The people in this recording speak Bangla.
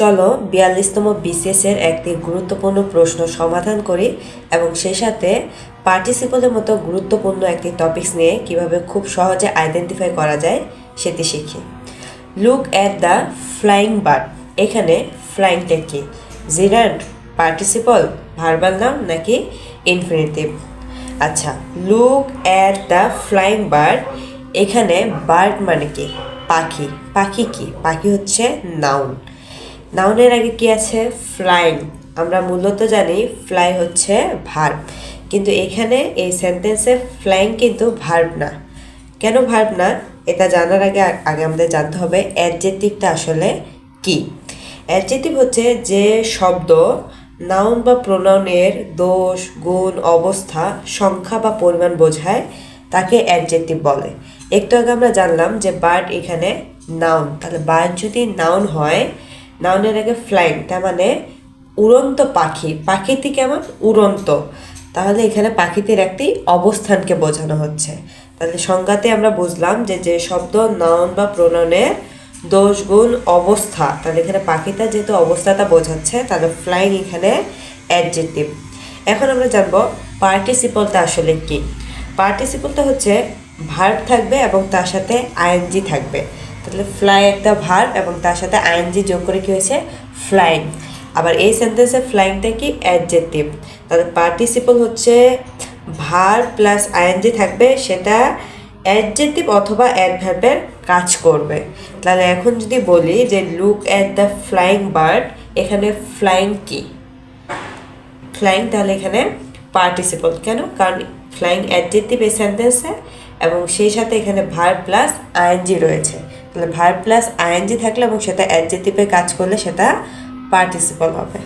চলো ৪২তম BCS এর একটি গুরুত্বপূর্ণ প্রশ্ন সমাধান করি এবং সেই সাথে পার্টিসিপলের মতো গুরুত্বপূর্ণ একটি টপিকস নিয়ে কিভাবে খুব সহজে আইডেন্টিফাই করা যায় সেটি শিখি। Look at the flying bird. এখানে ফ্লাইংটা কি? জিরান্ড, পার্টিসিপল, ভার্বাল নাউন নাকি ইনফিনিটিভ? আচ্ছা, look at the flying bird, এখানে বার্ড মানে কি? পাখি। পাখি কি? পাখি হচ্ছে নাউন। নাউনের আগে কি আছে? ফ্লাইং। আমরা মূলত জানি ফ্লাই হচ্ছে ভার্ব, কিন্তু এখানে এই সেন্টেন্সে ফ্লাইং কিন্তু ভার্ব না। কেন ভার্ব না এটা জানার আগে আমাদের জানতে হবে অ্যাডজেক্টিভটা আসলে কি। অ্যাডজেক্টিভ হচ্ছে যে শব্দ নাউন বা প্রোনাউনের দোষ, গুণ, অবস্থা, সংখ্যা বা পরিমাণ বোঝায় তাকে অ্যাডজেক্টিভ বলে। একটু আগে আমরা জানলাম যে বার্ড এখানে নাউন, তাহলে বার্ড যদি নাউন হয়, নাউনের আগে ফ্লাইং, তার মানে উড়ন্ত পাখি। পাখিটি কেমন? উড়ন্ত। তাহলে এখানে পাখিটির একটি অবস্থানকে বোঝানো হচ্ছে। তাহলে সংজ্ঞাতে আমরা বুঝলাম যে যে শব্দ নাউন বা প্রোনাউনের দোষ, গুণ, অবস্থা, তাহলে এখানে পাখিটা যেহেতু অবস্থাটা বোঝাচ্ছে, তাহলে ফ্লাইং এখানে অ্যাডজেক্টিভ। এখন আমরা জানবো পার্টিসিপলটা আসলে কি। পার্টিসিপলটা হচ্ছে ভার্ব থাকবে এবং তার সাথে আইএনজি থাকবে। তাহলে ফ্লাই একটা ভার্ব এবং তার সাথে আইএনজি যোগ করে কি হয়েছে? ফ্লাইং। আবার এই সেন্টেন্সে ফ্লাইংটা কি? অ্যাডজেক্টিভ। তাহলে পার্টিসিপল হচ্ছে ভার্ব প্লাস আইএনজি থাকবে, সেটা অ্যাডজেক্টিভ অথবা অ্যাডভার্বের কাজ করবে। তাহলে এখন যদি বলি যে look at the flying bird, এখানে ফ্লাইং কি? ফ্লাইং, তাহলে এখানে পার্টিসিপল। কেন? কারণ ফ্লাইং অ্যাডজেক্টিভ এই সেন্টেন্সে এবং সেই সাথে এখানে ভার্ব প্লাস আইএনজি রয়েছে। তাহলে ভার্ব প্লাস আইএনজি থাকলে এবং সেটা অ্যাডজেক্টিভে কাজ করলে সেটা পার্টিসিপল হবে।